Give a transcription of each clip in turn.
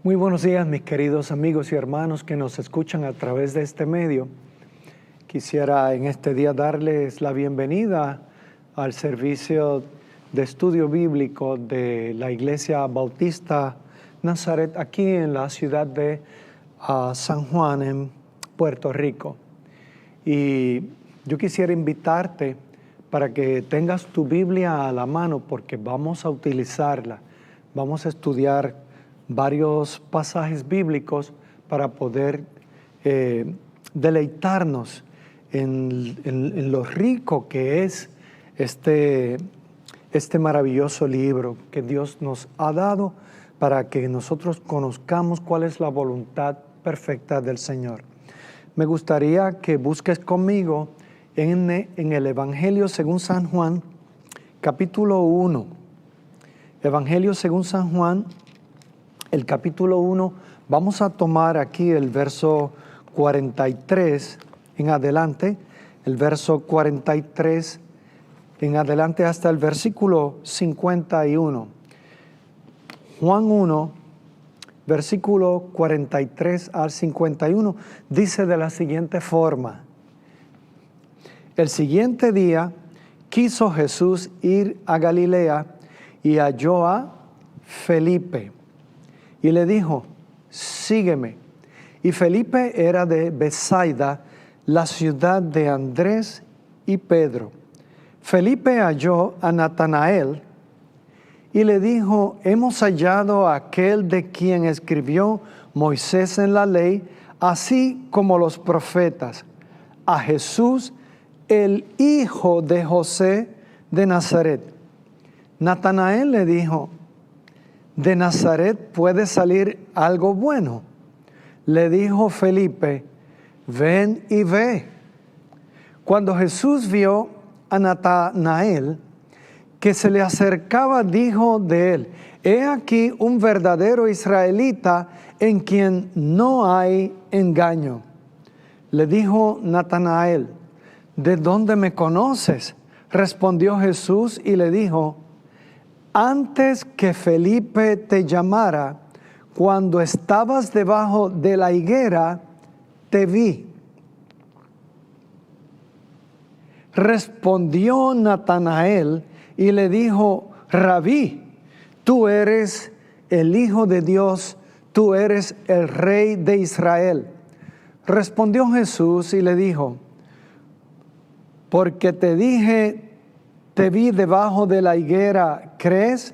Muy buenos días, mis queridos amigos y hermanos que nos escuchan a través de este medio. Quisiera en este día darles la bienvenida al servicio de estudio bíblico de la Iglesia Bautista Nazaret aquí en la ciudad de San Juan, en Puerto Rico. Y yo quisiera invitarte para que tengas tu Biblia a la mano porque vamos a utilizarla. Vamos a estudiar varios pasajes bíblicos para poder deleitarnos en lo rico que es este maravilloso libro que Dios nos ha dado para que nosotros conozcamos cuál es la voluntad perfecta del Señor. Me gustaría que busques conmigo en el Evangelio según San Juan, capítulo 1. Evangelio según San Juan, el capítulo 1, vamos a tomar aquí el verso 43 en adelante, el verso 43 en adelante hasta el versículo 51. Juan 1, versículo 43 al 51, dice de la siguiente forma: El siguiente día quiso Jesús ir a Galilea y halló a Felipe y le dijo: sígueme. Y Felipe era de Betsaida, la ciudad de Andrés y Pedro. Felipe halló a Natanael y le dijo: hemos hallado a aquel de quien escribió Moisés en la ley, así como los profetas, a Jesús, el hijo de José de Nazaret. Natanael le dijo: ¿de Nazaret puede salir algo bueno? Le dijo Felipe: ven y ve. Cuando Jesús vio a Natanael que se le acercaba, dijo de él: he aquí un verdadero israelita en quien no hay engaño. Le dijo Natanael: ¿de dónde me conoces? Respondió Jesús y le dijo: antes que Felipe te llamara, cuando estabas debajo de la higuera, te vi. Respondió Natanael y le dijo: Rabí, tú eres el Hijo de Dios, tú eres el Rey de Israel. Respondió Jesús y le dijo: porque te dije, te vi debajo de la higuera, ¿crees?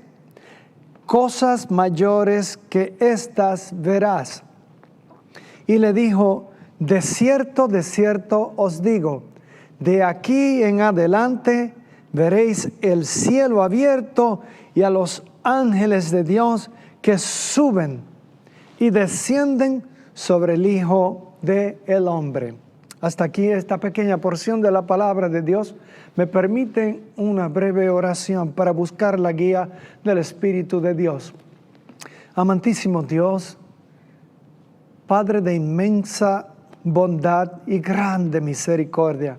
Cosas mayores que estas verás. Y le dijo: de cierto os digo, de aquí en adelante veréis el cielo abierto y a los ángeles de Dios que suben y descienden sobre el Hijo del Hombre. Hasta aquí esta pequeña porción de la palabra de Dios. Me permiten una breve oración para buscar la guía del Espíritu de Dios. Amantísimo Dios, Padre de inmensa bondad y grande misericordia,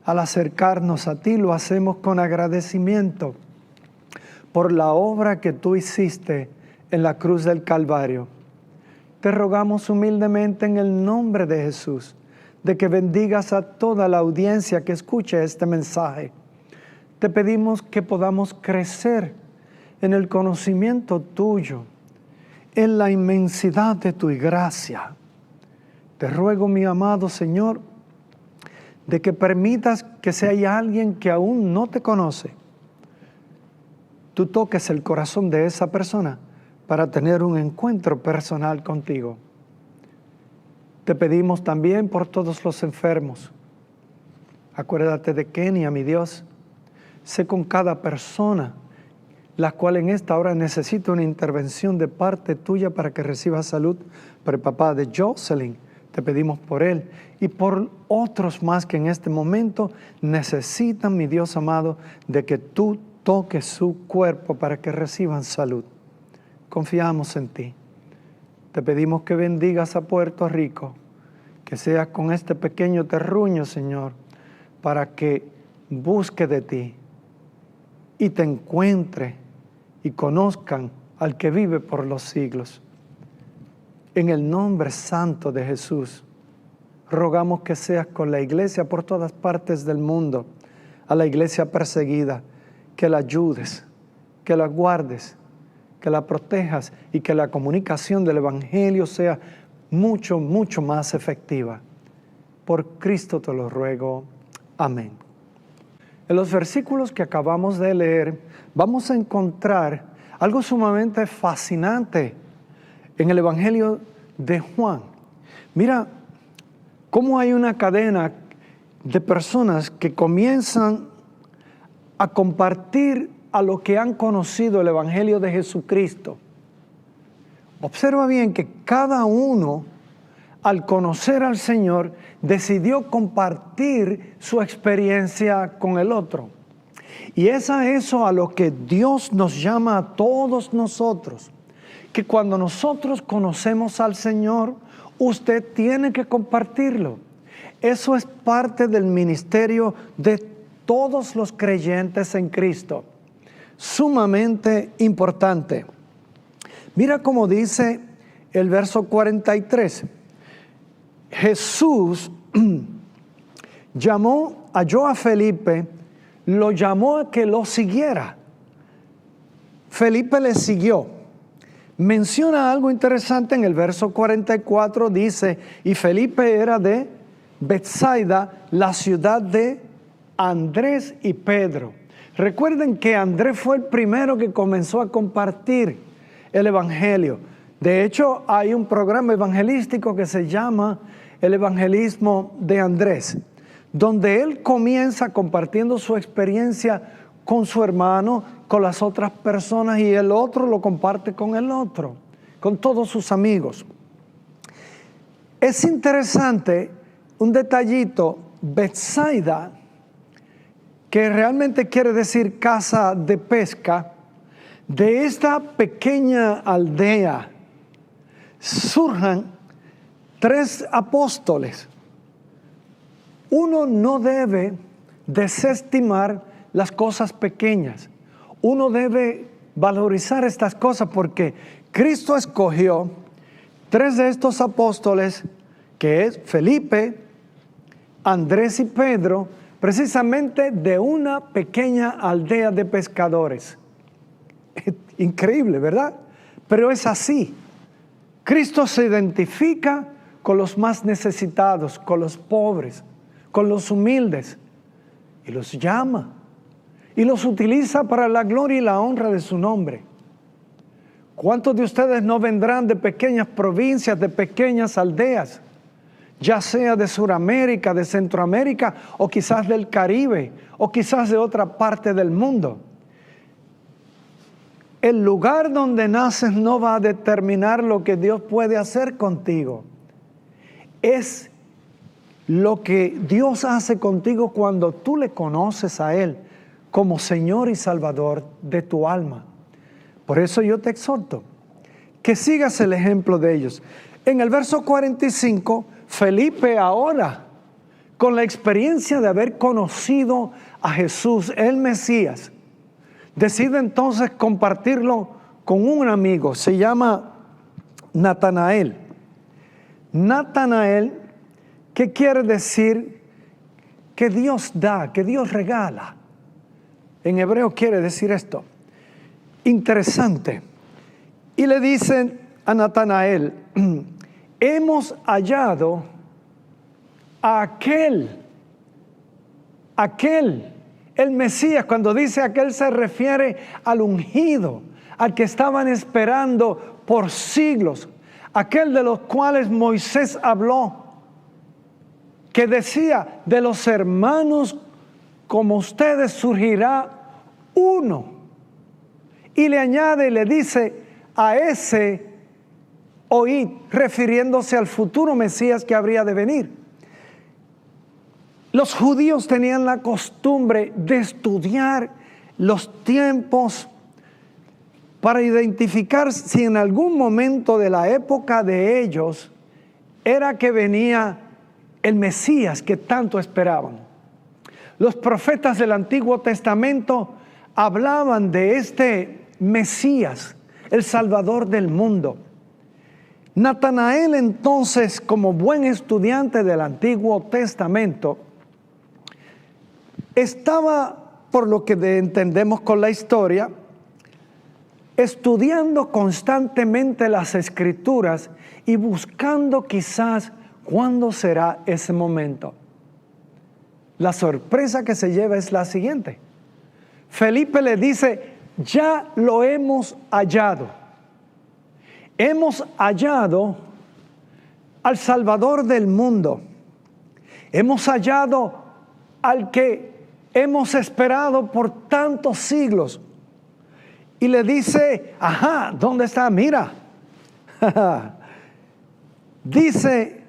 al acercarnos a ti lo hacemos con agradecimiento por la obra que tú hiciste en la cruz del Calvario. Te rogamos humildemente en el nombre de Jesús, de que bendigas a toda la audiencia que escuche este mensaje. Te pedimos que podamos crecer en el conocimiento tuyo, en la inmensidad de tu gracia. Te ruego, mi amado Señor, de que permitas que si hay alguien que aún no te conoce, tú toques el corazón de esa persona para tener un encuentro personal contigo. Te pedimos también por todos los enfermos. Acuérdate de Kenia, mi Dios. Sé con cada persona, la cual en esta hora necesita una intervención de parte tuya para que reciba salud. Por el papá de Jocelyn, te pedimos por él y por otros más que en este momento necesitan, mi Dios amado, de que tú toques su cuerpo para que reciban salud. Confiamos en ti. Te pedimos que bendigas a Puerto Rico, que seas con este pequeño terruño, Señor, para que busque de ti y te encuentre y conozcan al que vive por los siglos. En el nombre santo de Jesús, rogamos que seas con la iglesia por todas partes del mundo, a la iglesia perseguida, que la ayudes, que la guardes, que la protejas y que la comunicación del Evangelio sea mucho, mucho más efectiva. Por Cristo te lo ruego. Amén. En los versículos que acabamos de leer, vamos a encontrar algo sumamente fascinante en el Evangelio de Juan. Mira cómo hay una cadena de personas que comienzan a compartir a lo que han conocido el Evangelio de Jesucristo. Observa bien que cada uno, al conocer al Señor, decidió compartir su experiencia con el otro. Y es a eso a lo que Dios nos llama a todos nosotros, que cuando nosotros conocemos al Señor, usted tiene que compartirlo. Eso es parte del ministerio de todos los creyentes en Cristo. Sumamente importante. Mira cómo dice el verso 43. Jesús halló a Felipe, lo llamó a que lo siguiera. Felipe le siguió. Menciona algo interesante en el verso 44, dice, y Felipe era de Betsaida, la ciudad de Andrés y Pedro. Recuerden que Andrés fue el primero que comenzó a compartir el Evangelio. De hecho, hay un programa evangelístico que se llama El Evangelismo de Andrés, donde él comienza compartiendo su experiencia con su hermano, con las otras personas, y el otro lo comparte con el otro, con todos sus amigos. Es interesante un detallito, Betsaida, que realmente quiere decir casa de pesca. De esta pequeña aldea surjan 3 apóstoles. Uno no debe desestimar las cosas pequeñas. Uno debe valorizar estas cosas porque Cristo escogió 3 de estos apóstoles, que es Felipe, Andrés y Pedro, precisamente de una pequeña aldea de pescadores. Increíble, ¿verdad? Pero es así. Cristo se identifica con los más necesitados, con los pobres, con los humildes, y los llama y los utiliza para la gloria y la honra de su nombre. ¿Cuántos de ustedes no vendrán de pequeñas provincias, de pequeñas aldeas, ya sea de Sudamérica, de Centroamérica, o quizás del Caribe, o quizás de otra parte del mundo? El lugar donde naces no va a determinar lo que Dios puede hacer contigo. Es lo que Dios hace contigo cuando tú le conoces a Él como Señor y Salvador de tu alma. Por eso yo te exhorto que sigas el ejemplo de ellos. En el verso 45, Felipe ahora, con la experiencia de haber conocido a Jesús, el Mesías, decide entonces compartirlo con un amigo, se llama Natanael. Natanael, ¿qué quiere decir? Que Dios da, que Dios regala. En hebreo quiere decir esto. Interesante. Y le dicen a Natanael, hemos hallado a aquel, el Mesías. Cuando dice aquel se refiere al ungido, al que estaban esperando por siglos, aquel de los cuales Moisés habló, que decía, de los hermanos como ustedes surgirá uno. Y le añade y le dice, a ese oíd, refiriéndose al futuro Mesías que habría de venir. Los judíos tenían la costumbre de estudiar los tiempos para identificar si en algún momento de la época de ellos era que venía el Mesías que tanto esperaban. Los profetas del Antiguo Testamento hablaban de este Mesías, el Salvador del mundo. Natanael entonces, como buen estudiante del Antiguo Testamento, estaba, por lo que entendemos con la historia, estudiando constantemente las Escrituras y buscando quizás cuándo será ese momento. La sorpresa que se lleva es la siguiente. Felipe le dice, ya lo hemos hallado. Hemos hallado al Salvador del mundo. Hemos hallado al que hemos esperado por tantos siglos. Y le dice, ajá, ¿dónde está? Mira. Dice,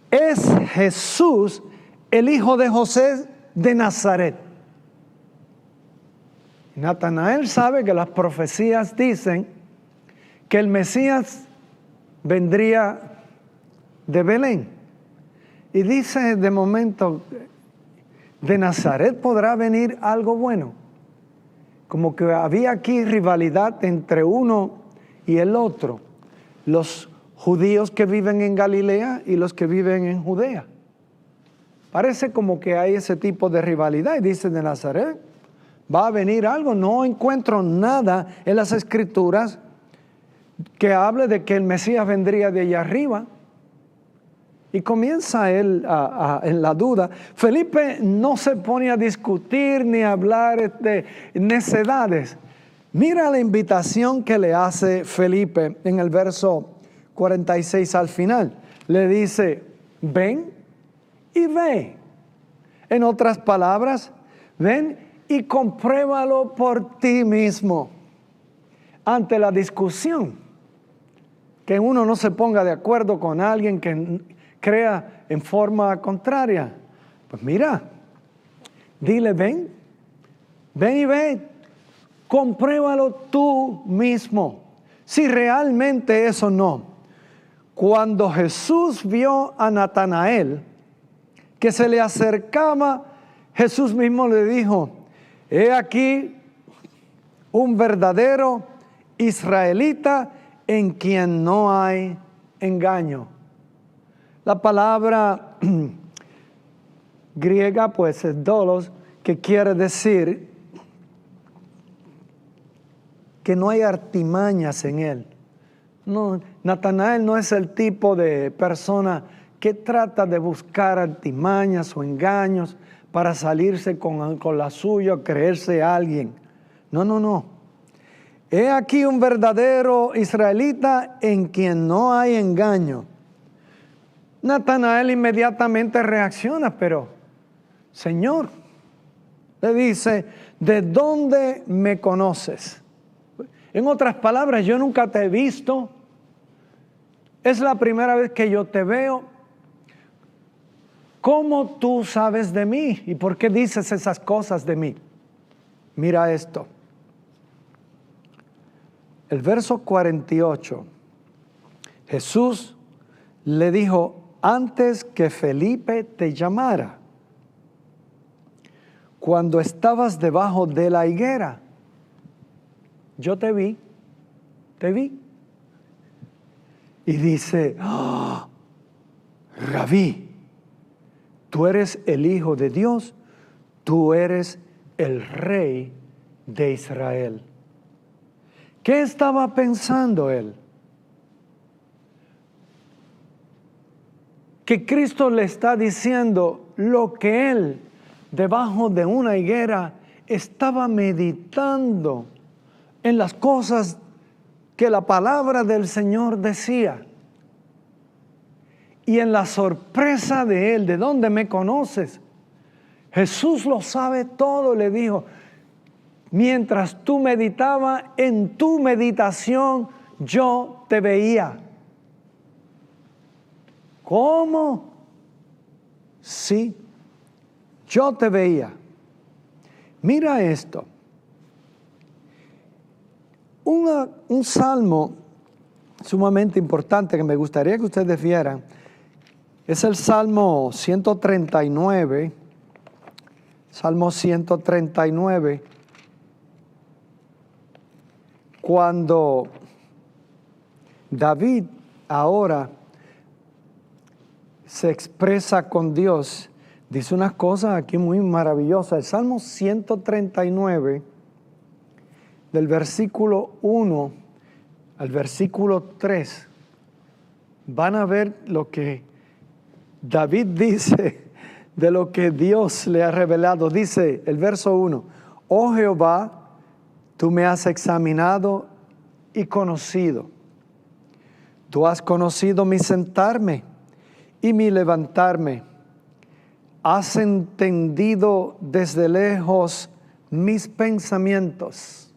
es Jesús, el hijo de José de Nazaret. Natanael sabe que las profecías dicen que el Mesías vendría de Belén. Y dice de momento, de Nazaret podrá venir algo bueno. Como que había aquí rivalidad entre uno y el otro. Los judíos que viven en Galilea y los que viven en Judea. Parece como que hay ese tipo de rivalidad. Y dice de Nazaret, va a venir algo. No encuentro nada en las Escrituras que hable de que el Mesías vendría de allá arriba. Y comienza él en la duda. Felipe no se pone a discutir ni a hablar de necedades. Mira la invitación que le hace Felipe en el verso 46 al final. Le dice, ven y ve. En otras palabras, ven y compruébalo por ti mismo. Ante la discusión, que uno no se ponga de acuerdo con alguien que crea en forma contraria. Pues mira, dile, ven y ve, compruébalo tú mismo, si realmente es o no. Cuando Jesús vio a Natanael, que se le acercaba, Jesús mismo le dijo, he aquí un verdadero israelita en quien no hay engaño. La palabra griega pues es dolos, que quiere decir que no hay artimañas en él. No, Natanael no es el tipo de persona que trata de buscar artimañas o engaños para salirse con la suya o creerse alguien. No. He aquí un verdadero israelita en quien no hay engaño. Natanael inmediatamente reacciona, pero Señor, le dice, ¿de dónde me conoces? En otras palabras, yo nunca te he visto. Es la primera vez que yo te veo. ¿Cómo tú sabes de mí? ¿Y por qué dices esas cosas de mí? Mira esto. El verso 48. Jesús le dijo, antes que Felipe te llamara, cuando estabas debajo de la higuera, yo te vi. Y dice, Rabí, tú eres el Hijo de Dios, tú eres el Rey de Israel. ¿Qué estaba pensando él? Que Cristo le está diciendo lo que él, debajo de una higuera, estaba meditando en las cosas que la palabra del Señor decía. Y en la sorpresa de él, ¿de dónde me conoces? Jesús lo sabe todo, le dijo. Mientras tú meditabas, en tu meditación yo te veía. ¿Cómo? Sí, yo te veía. Mira esto. Un salmo sumamente importante que me gustaría que ustedes vieran es el Salmo 139. Salmo 139. Cuando David ahora se expresa con Dios, dice unas cosas aquí muy maravillosas. El Salmo 139, del versículo 1 al versículo 3, van a ver lo que David dice de lo que Dios le ha revelado. Dice el verso 1, oh Jehová, tú me has examinado y conocido. Tú has conocido mi sentarme y mi levantarme. Has entendido desde lejos mis pensamientos.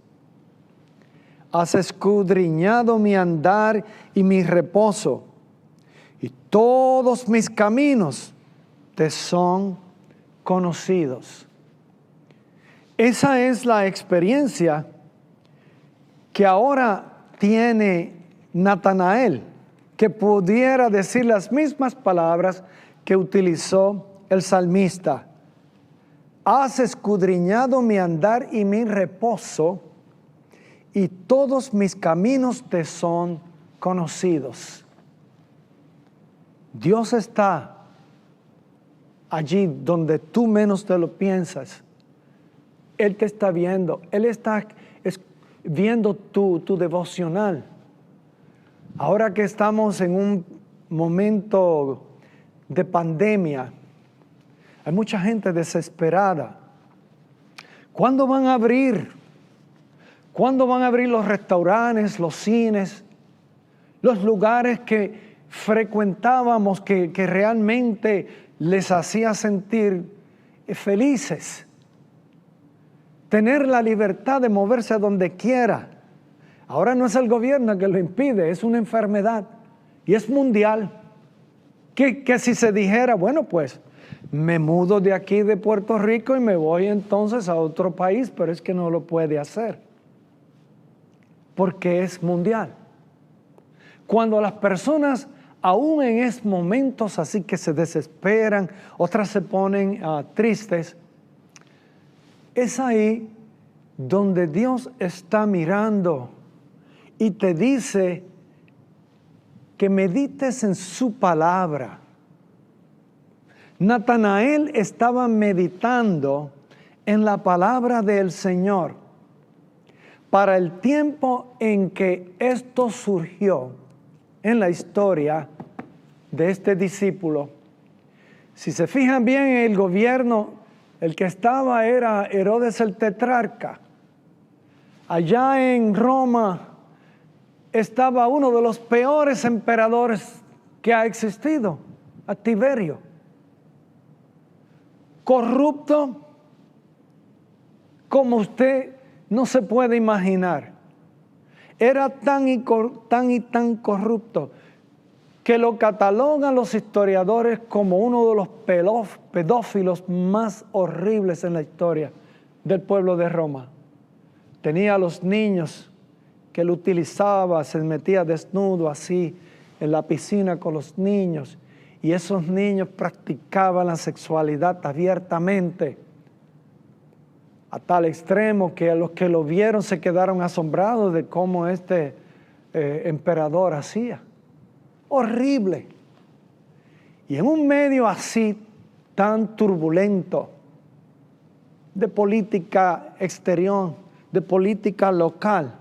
Has escudriñado mi andar y mi reposo, y todos mis caminos te son conocidos. Esa es la experiencia que ahora tiene Natanael, que pudiera decir las mismas palabras que utilizó el salmista. Has escudriñado mi andar y mi reposo, y todos mis caminos te son conocidos. Dios está allí donde tú menos te lo piensas. Él te está viendo. Él está viendo tu devocional. Ahora que estamos en un momento de pandemia, hay mucha gente desesperada. ¿Cuándo van a abrir? ¿Cuándo van a abrir los restaurantes, los cines, los lugares que frecuentábamos que realmente les hacía sentir felices? Tener la libertad de moverse a donde quiera. Ahora no es el gobierno que lo impide, es una enfermedad y es mundial. Que si se dijera, bueno, pues me mudo de aquí de Puerto Rico y me voy entonces a otro país, pero es que no lo puede hacer porque es mundial. Cuando las personas, aún en esos momentos así que se desesperan, otras se ponen tristes, es ahí donde Dios está mirando y te dice que medites en su palabra. Natanael estaba meditando en la palabra del Señor. Para el tiempo en que esto surgió en la historia de este discípulo, si se fijan bien, el gobierno, el que estaba era Herodes el tetrarca. Allá en Roma estaba uno de los peores emperadores que ha existido, a Tiberio. Corrupto como usted no se puede imaginar. Era tan corrupto que lo catalogan los historiadores como uno de los pedófilos más horribles en la historia del pueblo de Roma. Tenía a los niños que él utilizaba, se metía desnudo así en la piscina con los niños, y esos niños practicaban la sexualidad abiertamente, a tal extremo que los que lo vieron se quedaron asombrados de cómo este emperador hacía. Horrible. Y en un medio así tan turbulento de política exterior, de política local,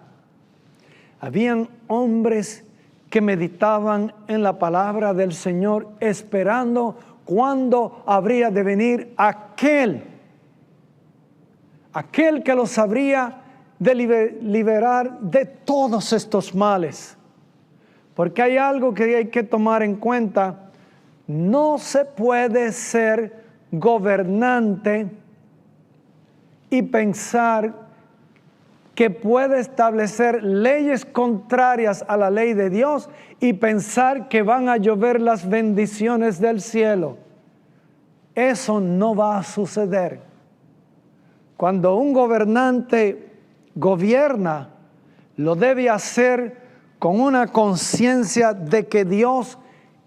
habían hombres que meditaban en la palabra del Señor, esperando cuándo habría de venir aquel que los habría de liberar de todos estos males. Porque hay algo que hay que tomar en cuenta: no se puede ser gobernante y pensar que puede establecer leyes contrarias a la ley de Dios y pensar que van a llover las bendiciones del cielo. Eso no va a suceder. Cuando un gobernante gobierna, lo debe hacer con una conciencia de que Dios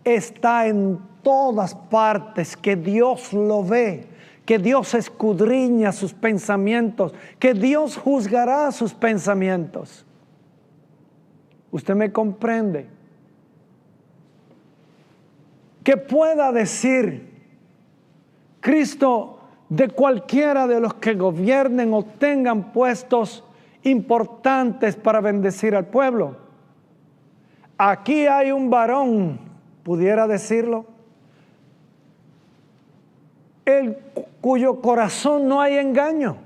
está en todas partes, que Dios lo ve, que Dios escudriña sus pensamientos, que Dios juzgará sus pensamientos. ¿Usted me comprende? que pueda decir, Cristo, de cualquiera de los que gobiernen o tengan puestos importantes para bendecir al pueblo. Aquí hay un varón, pudiera decirlo, cuyo corazón no hay engaño.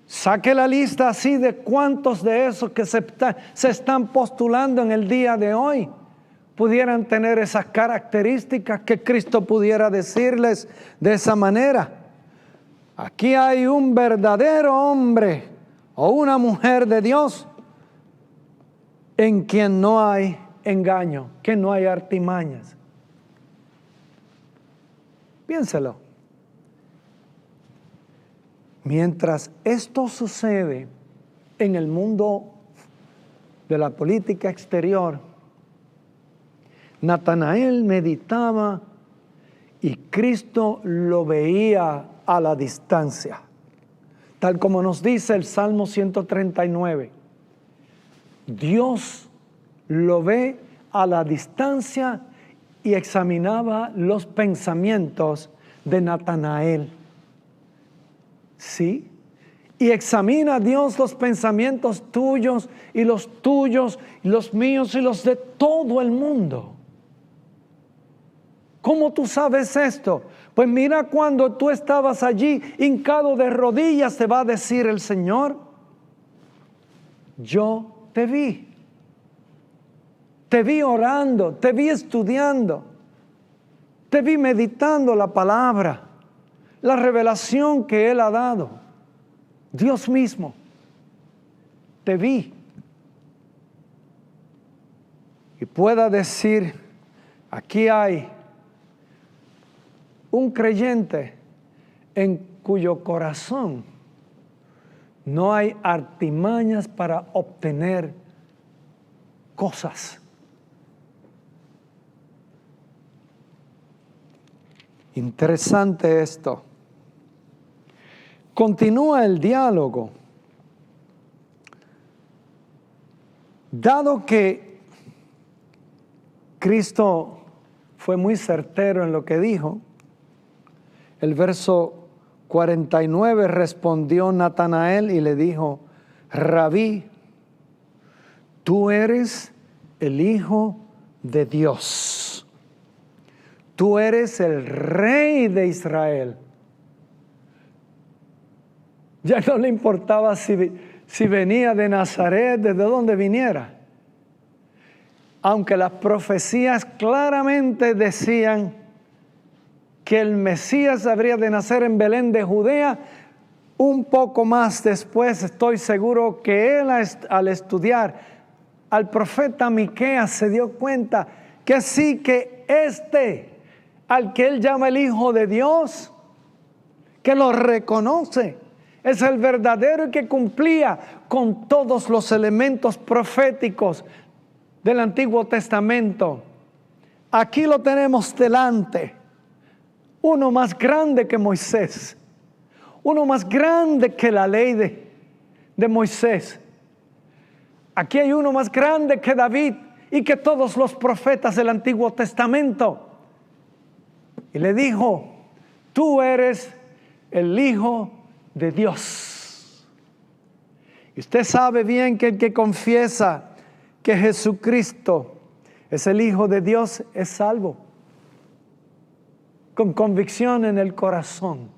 Saque la lista así de cuántos de esos que se están postulando en el día de hoy pudieran tener esas características que Cristo pudiera decirles de esa manera. Aquí hay un verdadero hombre o una mujer de Dios en quien no hay engaño, que no hay artimañas. Piénselo. Mientras esto sucede en el mundo de la política exterior, Natanael meditaba y Cristo lo veía a la distancia, tal como nos dice el Salmo 139. Dios lo ve a la distancia y examinaba los pensamientos de Natanael. ¿Sí? Y examina Dios los pensamientos tuyos y los míos y los de todo el mundo. ¿Cómo tú sabes esto? Pues mira, cuando tú estabas allí hincado de rodillas, te va a decir el Señor, yo te vi. Te vi orando, te vi estudiando, te vi meditando la palabra, la revelación que Él ha dado. Dios mismo, te vi. Y pueda decir, aquí hay un creyente en cuyo corazón no hay artimañas para obtener cosas. Interesante esto. Continúa el diálogo. Dado que Cristo fue muy certero en lo que dijo, el verso 49 respondió Natanael y le dijo, Rabí, tú eres el Hijo de Dios. Tú eres el Rey de Israel. Ya no le importaba si venía de Nazaret, desde donde viniera. Aunque las profecías claramente decían que el Mesías habría de nacer en Belén de Judea, un poco más después estoy seguro que él al estudiar al profeta Miqueas se dio cuenta que sí, que al que él llama el Hijo de Dios, que lo reconoce, es el verdadero y que cumplía con todos los elementos proféticos del Antiguo Testamento. Aquí lo tenemos delante, uno más grande que Moisés, uno más grande que la ley de Moisés. Aquí hay uno más grande que David y que todos los profetas del Antiguo Testamento. Y le dijo, tú eres el Hijo de Dios. Y usted sabe bien que el que confiesa que Jesucristo es el Hijo de Dios es salvo, con convicción en el corazón.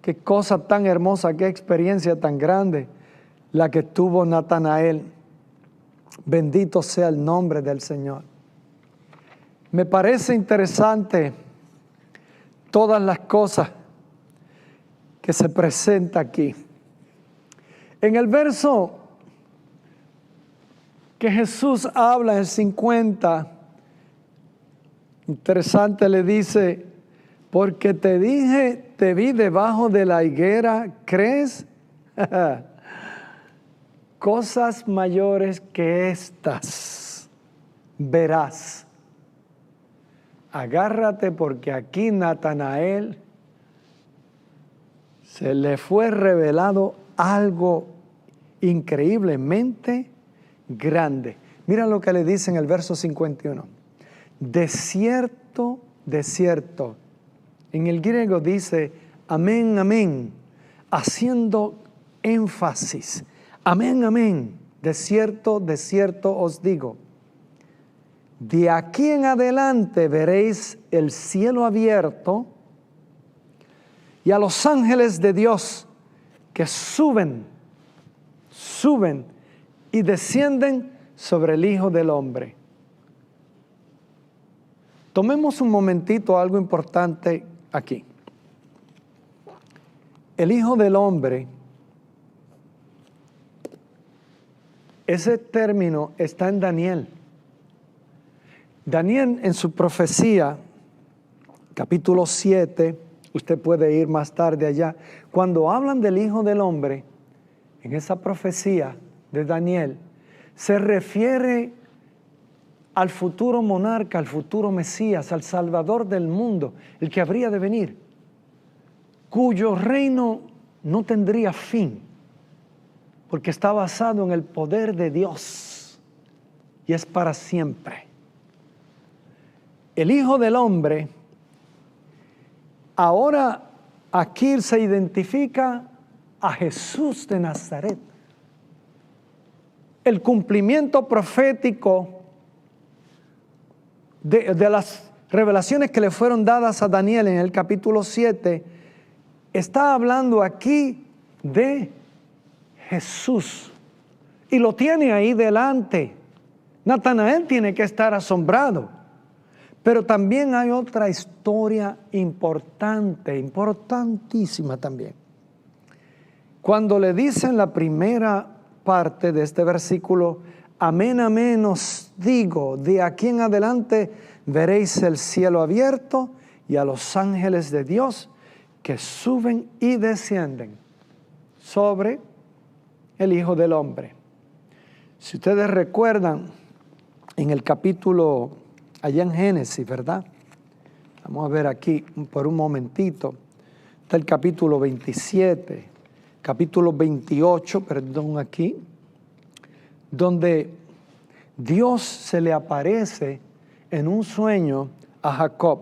Qué cosa tan hermosa, qué experiencia tan grande la que tuvo Natanael. Bendito sea el nombre del Señor. Me parece interesante todas las cosas que se presenta aquí. En el verso que Jesús habla en el 50, interesante, le dice, porque te dije, te vi debajo de la higuera, ¿crees? Cosas mayores que estas verás. Agárrate, porque aquí Natanael se le fue revelado algo increíblemente grande. Mira lo que le dice en el verso 51. De cierto, de cierto. En el griego dice amén, amén, haciendo énfasis. Amén, amén. De cierto os digo. De aquí en adelante veréis el cielo abierto y a los ángeles de Dios que suben y descienden sobre el Hijo del Hombre. Tomemos un momentito algo importante aquí. El Hijo del Hombre, ese término está en Daniel. Daniel en su profecía, capítulo 7, usted puede ir más tarde allá, cuando hablan del Hijo del Hombre, en esa profecía de Daniel, se refiere al futuro monarca, al futuro Mesías, al Salvador del mundo, el que habría de venir, cuyo reino no tendría fin, porque está basado en el poder de Dios y es para siempre. El Hijo del Hombre, ahora aquí se identifica a Jesús de Nazaret. El cumplimiento profético de las revelaciones que le fueron dadas a Daniel en el capítulo 7, está hablando aquí de Jesús. Y lo tiene ahí delante. Natanael tiene que estar asombrado. Pero también hay otra historia importante, importantísima también. Cuando le dicen la primera parte de este versículo, amén, amén os digo, de aquí en adelante veréis el cielo abierto y a los ángeles de Dios que suben y descienden sobre el Hijo del Hombre. Si ustedes recuerdan, en el capítulo, allá en Génesis, ¿verdad? Vamos a ver aquí por un momentito. Está el capítulo 27, capítulo 28, perdón, aquí, donde Dios se le aparece en un sueño a Jacob.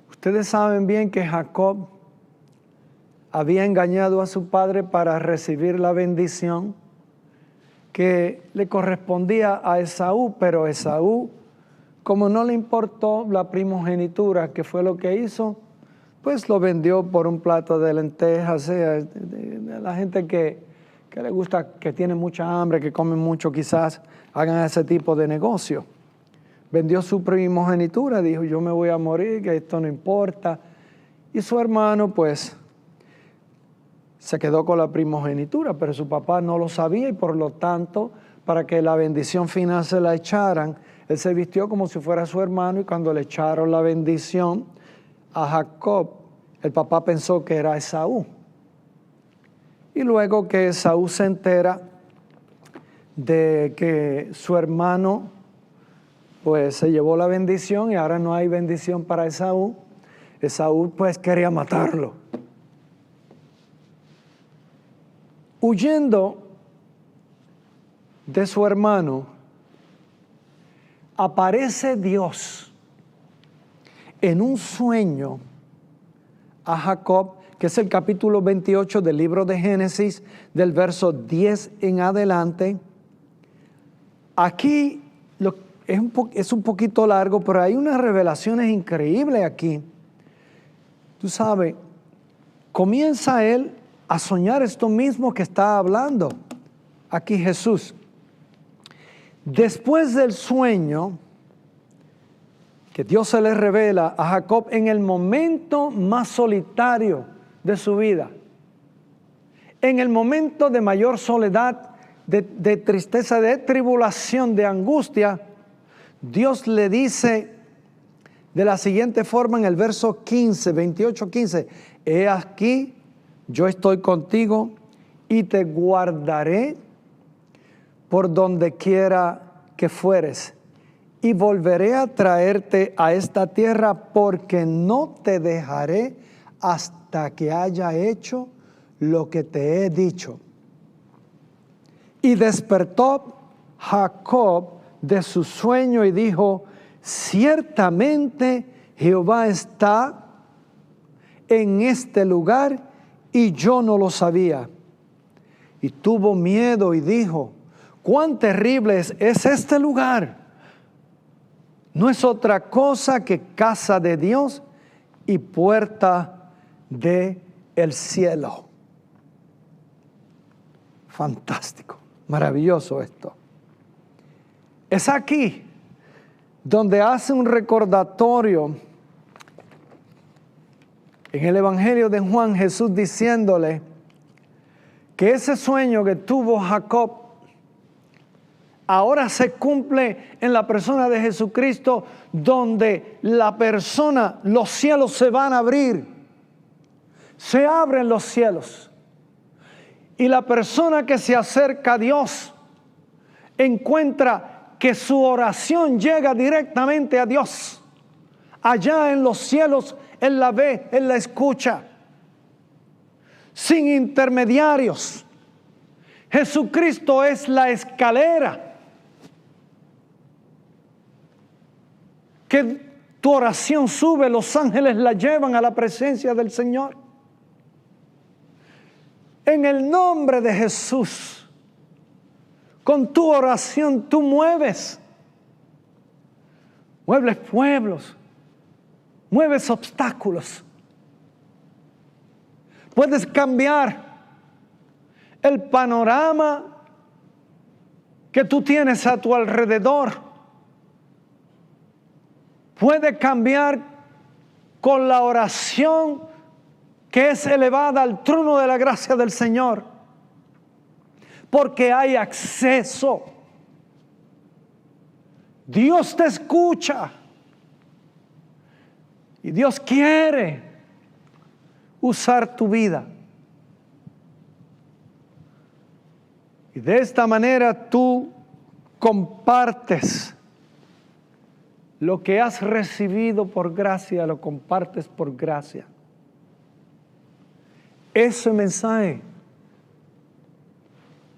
Ustedes saben bien que Jacob había engañado a su padre para recibir la bendición que le correspondía a Esaú, pero Esaú, como no le importó la primogenitura, que fue lo que hizo, pues lo vendió por un plato de lentejas. La gente que le gusta, que tiene mucha hambre, que come mucho, quizás hagan ese tipo de negocio. Vendió su primogenitura, dijo, yo me voy a morir, que esto no importa. Y su hermano, pues, se quedó con la primogenitura, pero su papá no lo sabía y por lo tanto, para que la bendición final se la echaran, él se vistió como si fuera su hermano y cuando le echaron la bendición a Jacob, el papá pensó que era Esaú. Y luego que Esaú se entera de que su hermano pues se llevó la bendición y ahora no hay bendición para Esaú, Esaú pues quería matarlo. Huyendo de su hermano, aparece Dios en un sueño a Jacob, que es el capítulo 28 del libro de Génesis, del verso 10 en adelante. Aquí es un poquito largo, pero hay unas revelaciones increíbles aquí. Tú sabes, comienza él a soñar esto mismo que está hablando aquí Jesús. Después del sueño que Dios se le revela a Jacob en el momento más solitario de su vida, en el momento de mayor soledad, de tristeza, de tribulación, de angustia, Dios le dice de la siguiente forma en el verso 15, 28-15, he aquí, yo estoy contigo y te guardaré por donde quiera que fueres y volveré a traerte a esta tierra porque no te dejaré hasta que haya hecho lo que te he dicho. Y despertó Jacob de su sueño y dijo: ciertamente Jehová está en este lugar y yo no lo sabía. Y tuvo miedo y dijo: cuán terrible es este lugar. No es otra cosa que casa de Dios y puerta del cielo. Fantástico, maravilloso esto. Es aquí donde hace un recordatorio en el Evangelio de Juan, Jesús diciéndole que ese sueño que tuvo Jacob ahora se cumple en la persona de Jesucristo, donde los cielos se van a abrir. Se abren los cielos. Y la persona que se acerca a Dios encuentra que su oración llega directamente a Dios. Allá en los cielos, Él la ve, Él la escucha. Sin intermediarios. Jesucristo es la escalera que tu oración sube, los ángeles la llevan a la presencia del Señor. En el nombre de Jesús, con tu oración tú mueves pueblos, mueves obstáculos. Puedes cambiar el panorama que tú tienes a tu alrededor. Puede cambiar con la oración que es elevada al trono de la gracia del Señor. Porque hay acceso. Dios te escucha. Y Dios quiere usar tu vida. Y de esta manera tú compartes lo que has recibido por gracia, lo compartes por gracia. Ese mensaje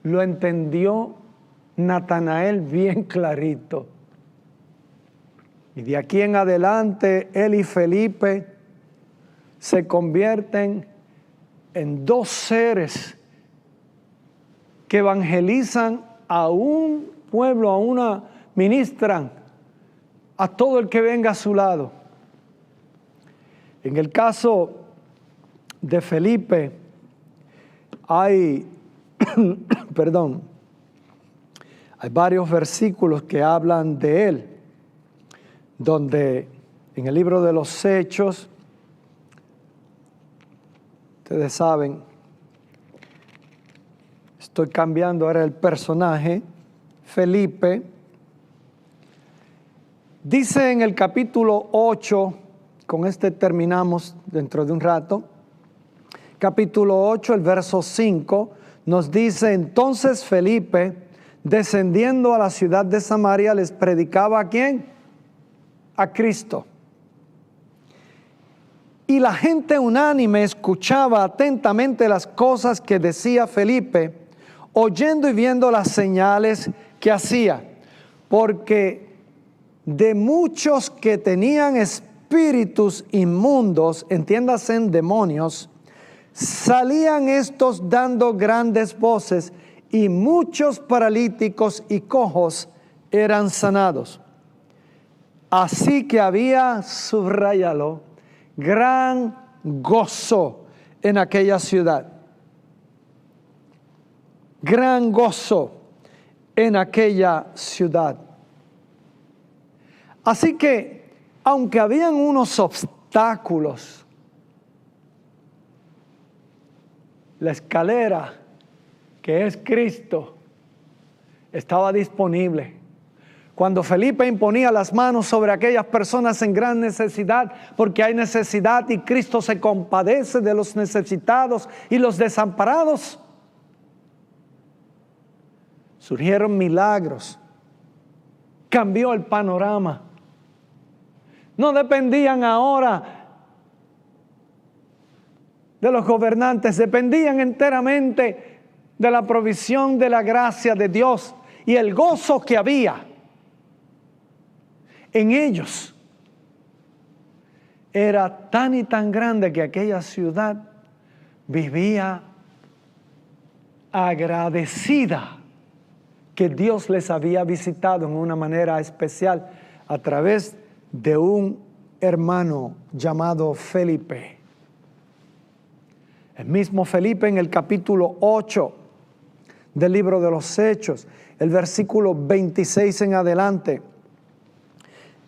lo entendió Natanael bien clarito. Y de aquí en adelante, él y Felipe se convierten en dos seres que evangelizan a un pueblo, ministran a todo el que venga a su lado. En el caso de Felipe, hay varios versículos que hablan de él, donde en el libro de los Hechos, ustedes saben, estoy cambiando ahora el personaje, Felipe, dice en el capítulo 8, con este terminamos dentro de un rato, capítulo 8, el verso 5, nos dice: entonces Felipe, descendiendo a la ciudad de Samaria, les predicaba ¿a quién? A Cristo. Y la gente unánime escuchaba atentamente las cosas que decía Felipe, oyendo y viendo las señales que hacía, porque de muchos que tenían espíritus inmundos, entiéndase en demonios, salían estos dando grandes voces, y muchos paralíticos y cojos eran sanados. Así que había, subráyalo, gran gozo en aquella ciudad. Gran gozo en aquella ciudad. Así que, aunque habían unos obstáculos, la escalera, que es Cristo, estaba disponible. Cuando Felipe imponía las manos sobre aquellas personas en gran necesidad, porque hay necesidad y Cristo se compadece de los necesitados y los desamparados, surgieron milagros, cambió el panorama. No dependían ahora de los gobernantes, dependían enteramente de la provisión de la gracia de Dios. y el gozo que había en ellos era tan y tan grande que aquella ciudad vivía agradecida que Dios les había visitado en una manera especial a través de un hermano llamado Felipe. El mismo Felipe en el capítulo 8 del libro de los Hechos, el versículo 26 en adelante,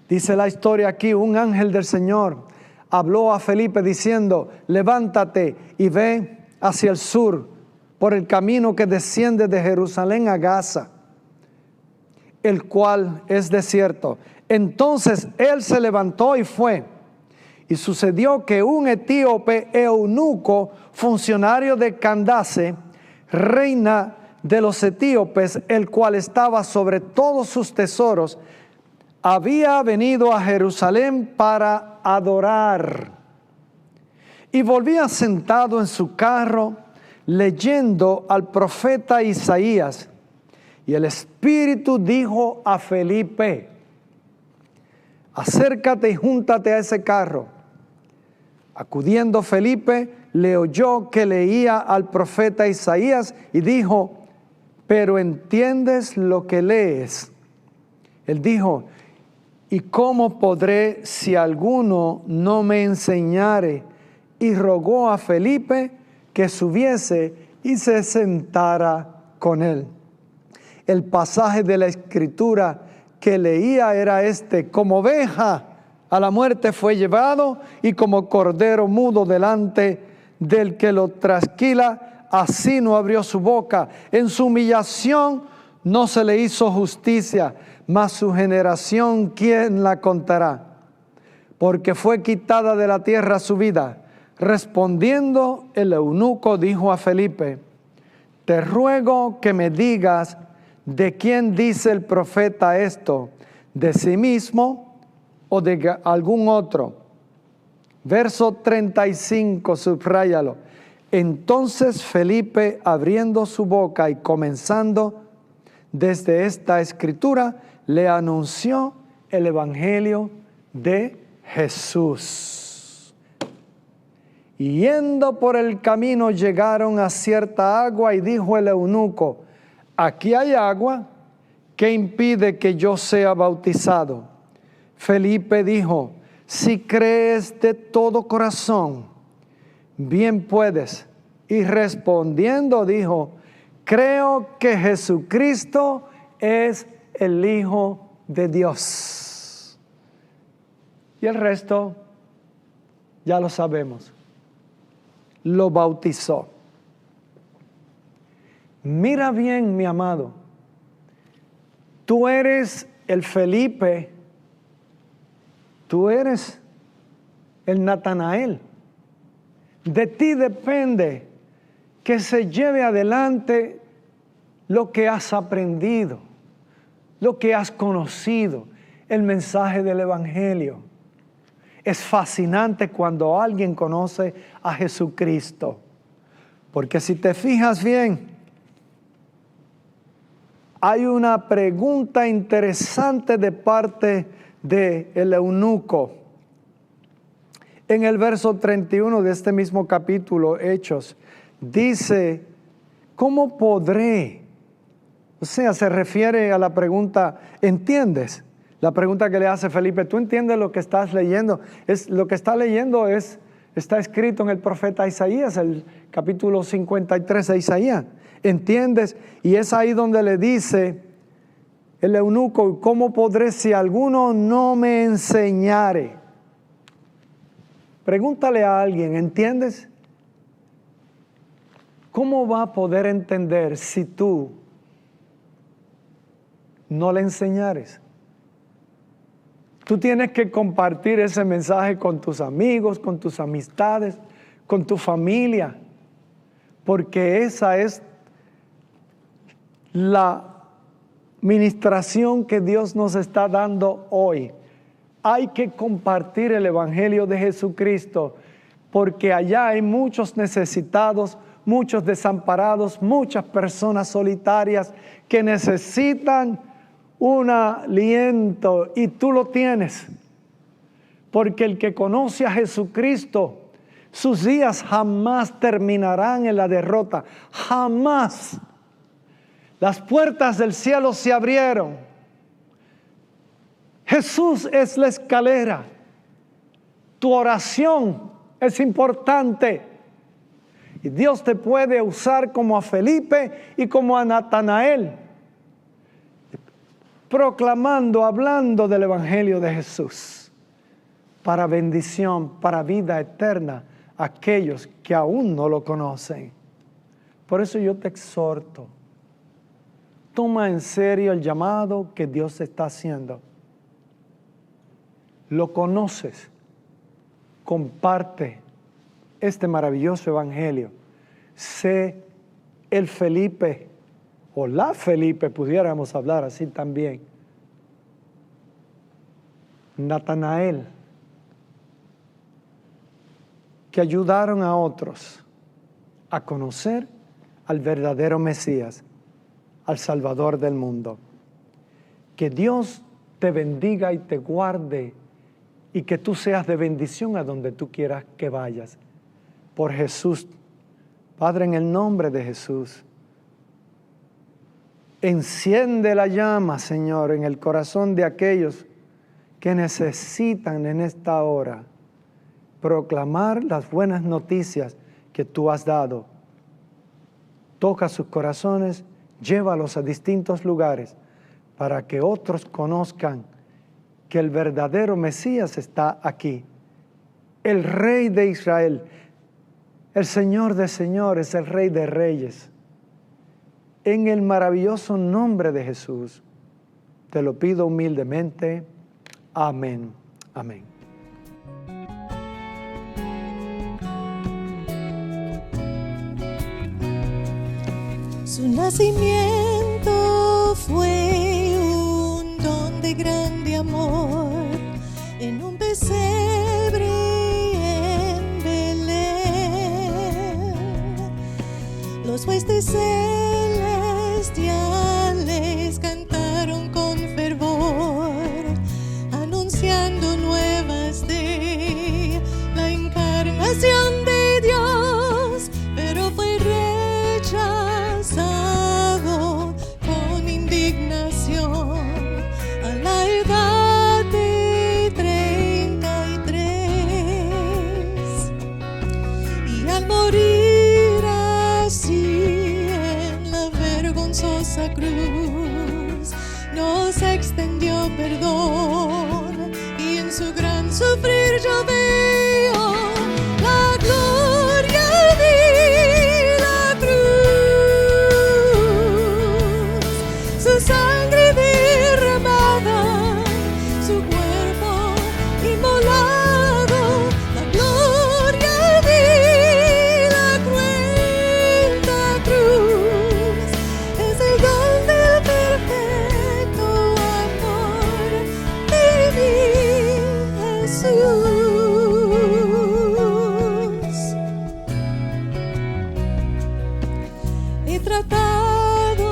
dice la historia aquí: un ángel del Señor habló a Felipe diciendo: levántate y ve hacia el sur por el camino que desciende de Jerusalén a Gaza, el cual es desierto. Entonces él se levantó y fue. Y sucedió que un etíope eunuco, funcionario de Candace, reina de los etíopes, el cual estaba sobre todos sus tesoros, había venido a Jerusalén para adorar. Y volvía sentado en su carro, leyendo al profeta Isaías. Y el Espíritu dijo a Felipe: acércate y júntate a ese carro. Acudiendo Felipe, le oyó que leía al profeta Isaías y dijo: ¿pero entiendes lo que lees? Él dijo: ¿y cómo podré si alguno no me enseñare? Y rogó a Felipe que subiese y se sentara con él. El pasaje de la Escritura que leía era este: como oveja a la muerte fue llevado, y como cordero mudo delante del que lo trasquila, así no abrió su boca. En su humillación no se le hizo justicia, mas su generación, ¿quién la contará? Porque fue quitada de la tierra su vida. Respondiendo el eunuco dijo a Felipe: te ruego que me digas, ¿de quién dice el profeta esto? ¿De sí mismo o de algún otro? Verso 35, subráyalo. Entonces Felipe, abriendo su boca y comenzando desde esta escritura, le anunció el evangelio de Jesús. Y yendo por el camino llegaron a cierta agua, y dijo el eunuco: aquí hay agua, ¿qué impide que yo sea bautizado? Felipe dijo: si crees de todo corazón, bien puedes. Y respondiendo dijo: creo que Jesucristo es el Hijo de Dios. Y el resto ya lo sabemos. Lo bautizó. Mira bien, mi amado, tú eres el Felipe, tú eres el Natanael. De ti depende que se lleve adelante lo que has aprendido, lo que has conocido, el mensaje del Evangelio. Es fascinante cuando alguien conoce a Jesucristo, porque si te fijas bien, hay una pregunta interesante de parte del eunuco. En el verso 31 de este mismo capítulo, Hechos, dice: ¿cómo podré? O sea, se refiere a la pregunta: ¿entiendes? La pregunta que le hace Felipe: ¿tú entiendes lo que estás leyendo? Lo que está leyendo está escrito en el profeta Isaías, el capítulo 53 de Isaías. ¿Entiendes? Y es ahí donde le dice el eunuco: ¿cómo podré si alguno no me enseñare? Pregúntale a alguien: ¿entiendes? ¿Cómo va a poder entender si tú no le enseñares? Tú tienes que compartir ese mensaje con tus amigos, con tus amistades, con tu familia, porque esa es la ministración que Dios nos está dando hoy. Hay que compartir el Evangelio de Jesucristo, porque allá hay muchos necesitados, muchos desamparados, muchas personas solitarias que necesitan un aliento y tú lo tienes. Porque el que conoce a Jesucristo, sus días jamás terminarán en la derrota. Jamás. Las puertas del cielo se abrieron. Jesús es la escalera. Tu oración es importante. Y Dios te puede usar como a Felipe y como a Natanael, proclamando, hablando del Evangelio de Jesús, para bendición, para vida eterna, a aquellos que aún no lo conocen. Por eso yo te exhorto, toma en serio el llamado que Dios está haciendo. Lo conoces, comparte este maravilloso evangelio. Sé el Felipe, o la Felipe, pudiéramos hablar así también. Natanael, que ayudaron a otros a conocer al verdadero Mesías, al Salvador del mundo. Que Dios te bendiga y te guarde y que tú seas de bendición a donde tú quieras que vayas. Por Jesús, Padre, en el nombre de Jesús, enciende la llama, Señor, en el corazón de aquellos que necesitan en esta hora proclamar las buenas noticias que tú has dado. Toca sus corazones, llévalos a distintos lugares para que otros conozcan que el verdadero Mesías está aquí. El Rey de Israel, el Señor de señores, el Rey de reyes. En el maravilloso nombre de Jesús, te lo pido humildemente. Amén. Amén. Su nacimiento fue un don de grande amor en un pesebre en Belén. Los huestes celestiales cantaron con fervor, anunciando nuevas de la encarnación de Dios, pero fue rechazado con indignación a la edad de 33, y al morir así en la vergonzosa cruz nos extendió perdón, y en su gran sufrir yo veo la gloria de la cruz, su sangre derramada, su cuerpo inmolado, la gloria de la cruenta cruz, es el don del perfecto amor de mi Jesús. He tratado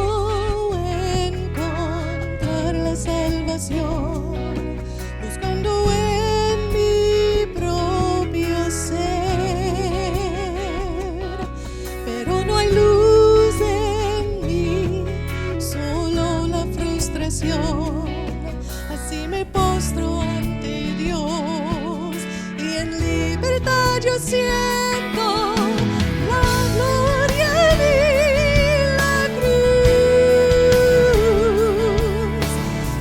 encontrar la salvación, buscando en mi propio ser, pero no hay luz en mí, solo la frustración. Así me postro ante Dios y en libertad yo siento la gloria de la cruz,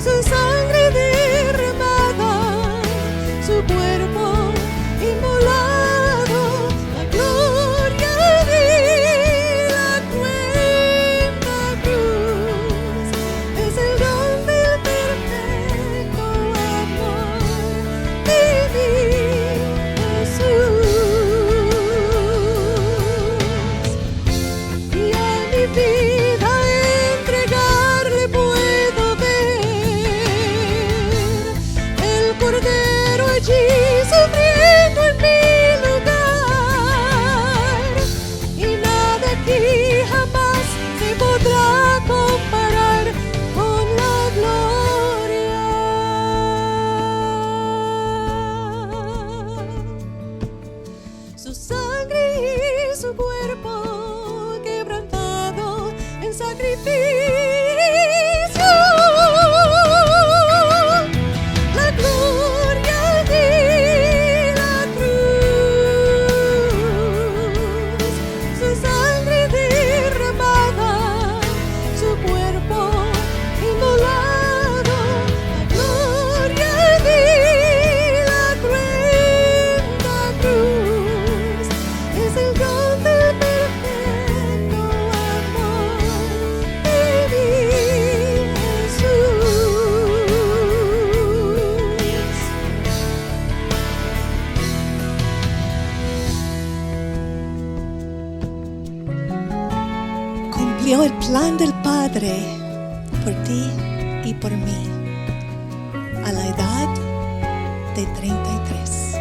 su sangre derramada, su cuerpo inmolado, la gloria de la cruenta cruz, es el don del perfecto amor de mi Jesús. plan del Padre por ti y por mí a la edad de 33.